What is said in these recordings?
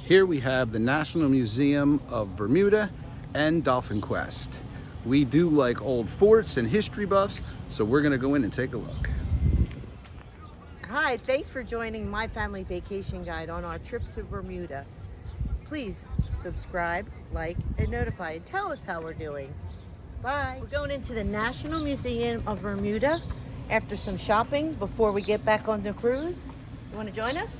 Here we have the National Museum of Bermuda and Dolphin Quest. We do like old forts and history buffs, so we're gonna go in and take a look. Hi, thanks for joining my family vacation guide on our trip to Bermuda. Please subscribe, like, and notify, and tell us how we're doing. Bye. We're going into the National Museum of Bermuda after some shopping before we get back on the cruise. You want to join us?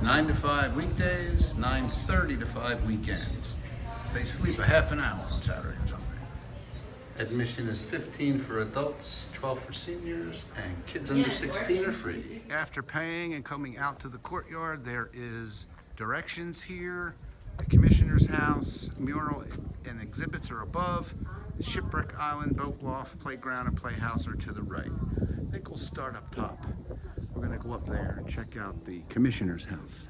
Nine to 5 weekdays, 9:30 to 5 weekends. They sleep a half an hour on Saturday and Sunday. Admission is $15 for adults, $12 for seniors, and kids under 16 are free. After paying and coming out to the courtyard, there is directions here. The Commissioner's House, Mural, and exhibits are above. Shipwreck Island, boat loft, playground, and playhouse are to the right. I think we'll start up top. We're gonna go up there and check out the Commissioner's House.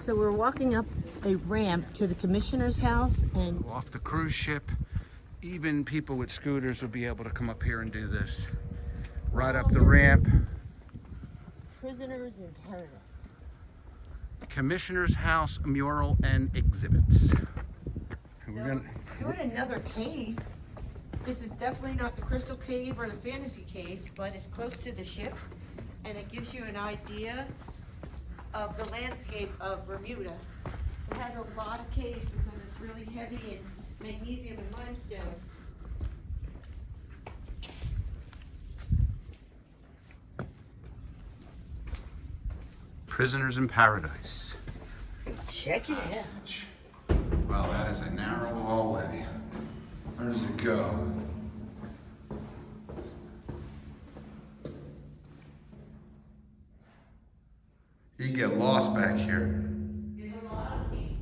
So we're walking up a ramp to the Commissioner's House, and Off the cruise ship, even people with scooters will be able to come up here and do this. Right up the ramp. Prisoners in Paradise. Commissioner's House, Mural, and exhibits. And We're in another cave. This is definitely not the Crystal Cave or the Fantasy Cave, but it's close to the ship, and it gives you an idea of the landscape of Bermuda. It has a lot of caves because it's really heavy in magnesium and limestone. Prisoners in Paradise. Check it out. Well, that is a narrow hallway. Where does it go? You get lost back here. There's a lot of caves.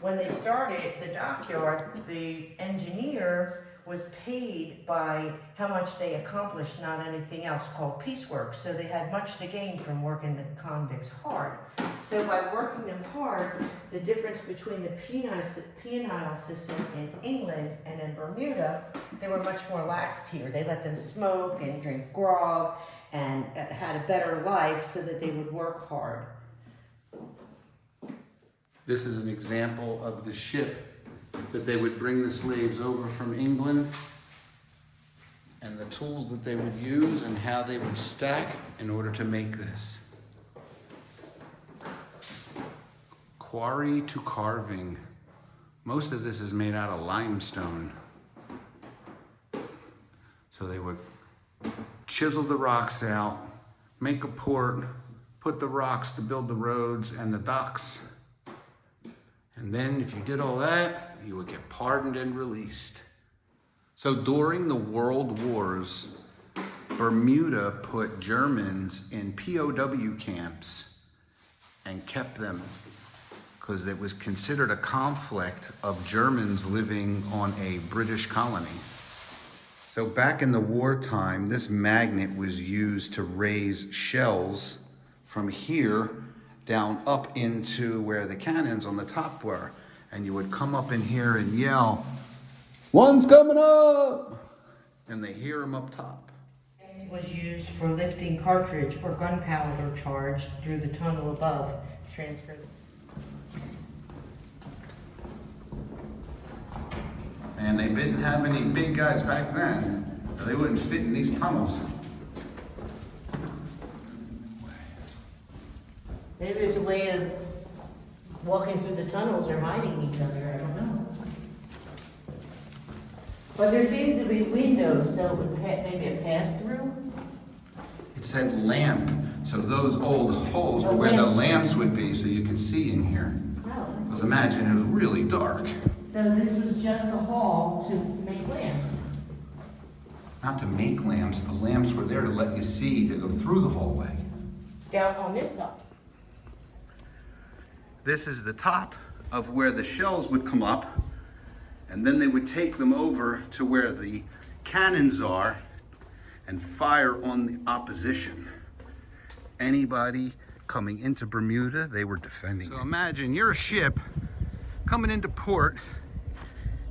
When they started the dockyard, the engineer was paid by how much they accomplished, not anything else, called piecework. So they had much to gain from working the convicts hard. So by working them hard, the difference between the penal system in England and in Bermuda, they were much more laxed here. They let them smoke and drink grog and had a better life so that they would work hard. This is an example of the ship that they would bring the slaves over from England, and the tools that they would use and how they would stack in order to make this. Quarry to carving. Most of this is made out of limestone. So they would chisel the rocks out, make a port, put the rocks to build the roads and the docks. And then if you did all that, you would get pardoned and released. So during the World Wars, Bermuda put Germans in POW camps and kept them because it was considered a conflict of Germans living on a British colony. So back in the wartime, this magnet was used to raise shells from here down up into where the cannons on the top were. And you would come up in here and yell, "One's coming up!" And they hear them up top. It was used for lifting cartridge or gunpowder charge through the tunnel above, transfer. And they didn't have any big guys back then, so they wouldn't fit in these tunnels. Maybe there's a way of walking through the tunnels or hiding each other, I don't know. But there seems to be windows, so it would maybe a pass-through? It said lamp, so those old holes were where the lamps would be, so you could see in here. Oh, Because imagine it was really dark. so this was just a hall to make lamps? Not to make lamps, the lamps were there to let you see, to go through the hallway. Down on this side? This is the top of where the shells would come up, and then they would take them over to where the cannons are and fire on the opposition. Anybody coming into Bermuda, they were defending it. So imagine you're a ship coming into port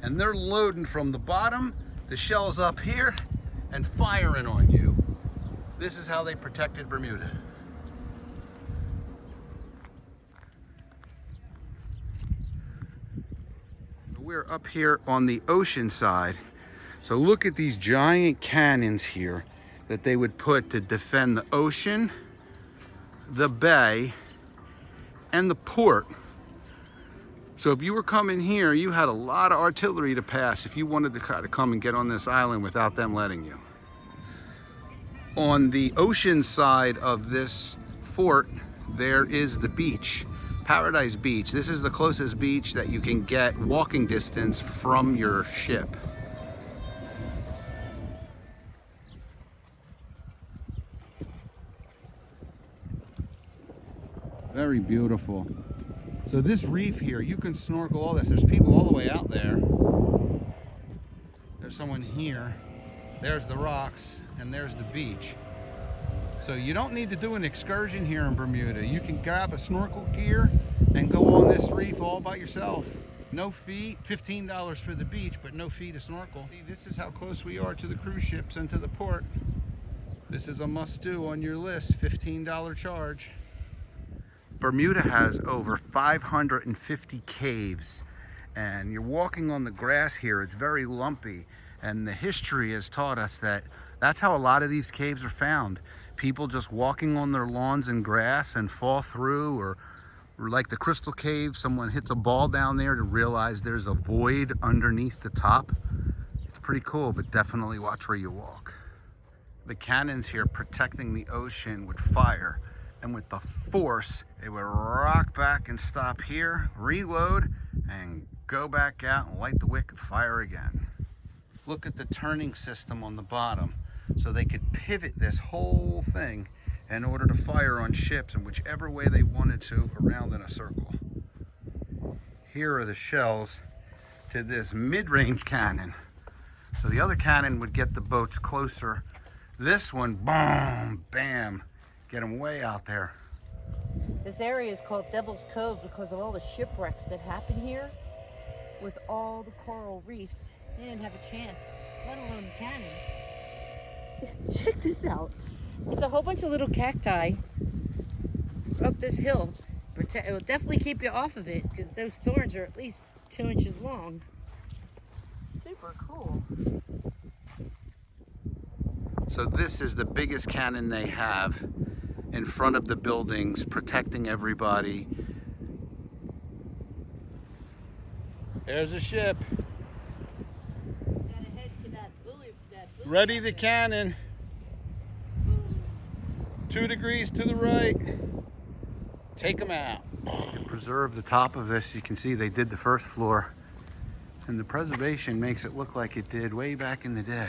and they're loading from the bottom, the shells up here, and firing on you. This is how they protected Bermuda. We're up here on the ocean side. So look at these giant cannons here that they would put to defend the ocean, the bay, and the port. So if you were coming here, you had a lot of artillery to pass if you wanted to try to come and get on this island without them letting you. On the ocean side of this fort, there is the beach, Paradise Beach. This is the closest beach that you can get walking distance from your ship. Very beautiful. So this reef here, you can snorkel all this. There's people all the way out there. There's someone here. There's the rocks, and there's the beach. So you don't need to do an excursion here in Bermuda. You can grab a snorkel gear and go on this reef all by yourself. No fee, $15 for the beach, but no fee to snorkel. See, this is how close we are to the cruise ships and to the port. This is a must-do on your list, $15 charge. Bermuda has over 550 caves, and you're walking on the grass here. It's very lumpy, and the history has taught us that that's how a lot of these caves are found. People just walking on their lawns and grass and fall through, or like the Crystal Cave, someone hits a ball down there to realize there's a void underneath the top. It's pretty cool, but definitely watch where you walk. The cannons here protecting the ocean would fire, and with the force, it would rock back and stop here, reload, and go back out and light the wick and fire again. Look at the turning system on the bottom. So they could pivot this whole thing in order to fire on ships in whichever way they wanted to around in a circle. Here are the shells to this mid-range cannon. So the other cannon would get the boats closer. This one, boom, bam, get them way out there. This area is called Devil's Cove because of all the shipwrecks that happen here. With all the coral reefs, they didn't have a chance, let alone the cannons. Check this out. It's a whole bunch of little cacti up this hill. It will definitely keep you off of it because those thorns are at least 2 inches long. Super cool. So this is the biggest cannon they have in front of the buildings, protecting everybody. There's a ship. Gotta head to that buoy. Ready the cannon. 2 degrees to the right. Take them out. To preserve the top of this, you can see they did the first floor, and the preservation makes it look like it did way back in the day.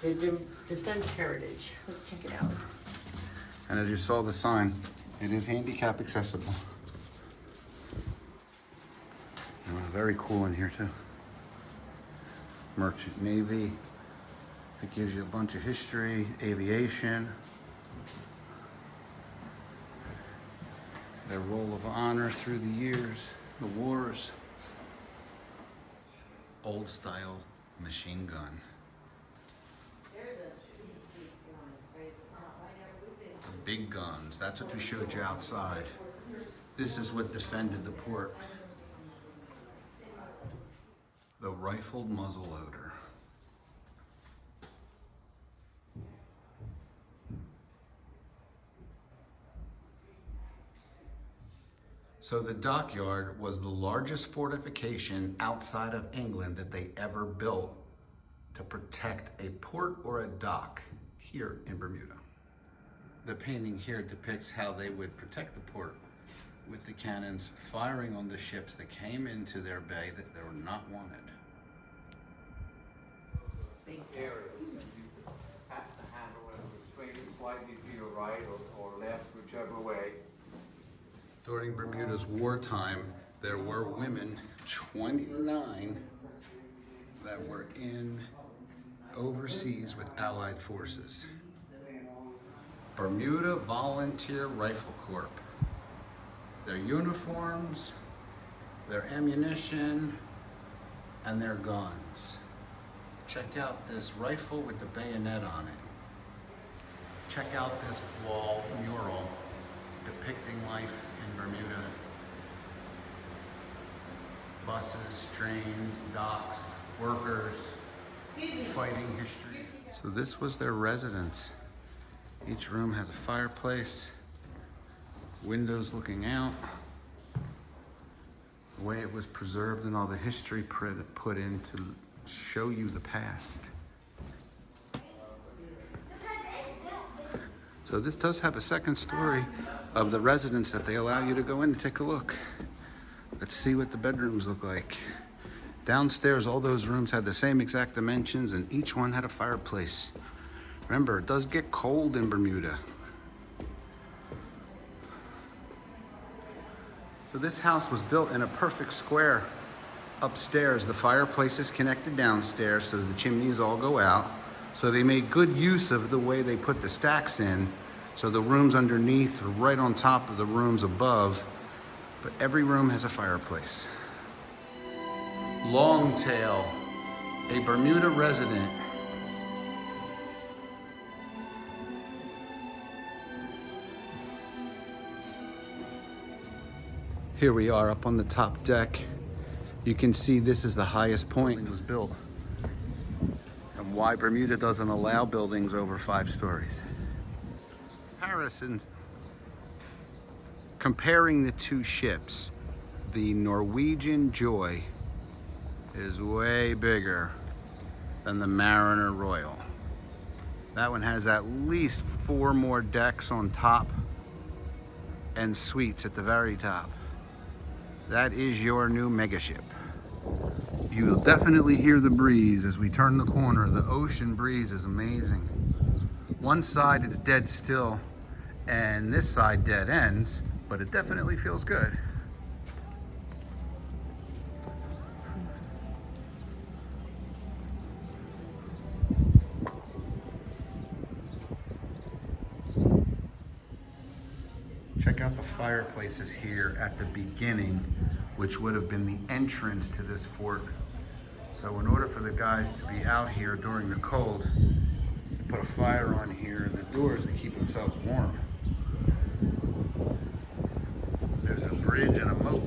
They do Defense Heritage. Let's check it out. And as you saw the sign, it is handicap accessible. Very cool in here too. Merchant Navy. It gives you a bunch of history, aviation, their role of honor through the years, the wars. Old style machine gun. The big guns, that's what we showed you outside. This is what defended the port. The rifled muzzleloader. So the dockyard was the largest fortification outside of England that they ever built to protect a port or a dock here in Bermuda. The painting here depicts how they would protect the port with the cannons firing on the ships that came into their bay that they were not wanted. Area. You have to handle it with swing it slightly to your right or left, whichever way. During Bermuda's wartime, there were women, 29, that were in overseas with Allied forces. Bermuda Volunteer Rifle Corps. Their uniforms, their ammunition, and their guns. Check out this rifle with the bayonet on it. Check out this wall mural depicting life in Bermuda. Buses, trains, docks, workers, fighting history. So this was their residence. Each room has a fireplace, windows looking out. The way it was preserved and all the history put in to show you the past. So this does have a second story of the residence that they allow you to go in and take a look. Let's see what the bedrooms look like. Downstairs, all those rooms had the same exact dimensions and each one had a fireplace. Remember, it does get cold in Bermuda. So this house was built in a perfect square. Upstairs, the fireplace is connected downstairs so the chimneys all go out. So they made good use of the way they put the stacks in. So the rooms underneath are right on top of the rooms above, but every room has a fireplace. Longtail, a Bermuda resident. Here we are up on the top deck. You can see this is the highest point it was built, and why Bermuda doesn't allow buildings over 5 stories. Comparisons. Comparing the two ships, the Norwegian Joy is way bigger than the Mariner Royal. That one has at least 4 more decks on top and suites at the very top. That is your new megaship. You'll definitely hear the breeze as we turn the corner. The ocean breeze is amazing. One side is dead still and this side dead ends, but it definitely feels good. Check out the fireplaces here at the beginning, which would have been the entrance to this fort. So in order for the guys to be out here during the cold, they put a fire on here and the doors to keep themselves warm. There's a bridge and a moat.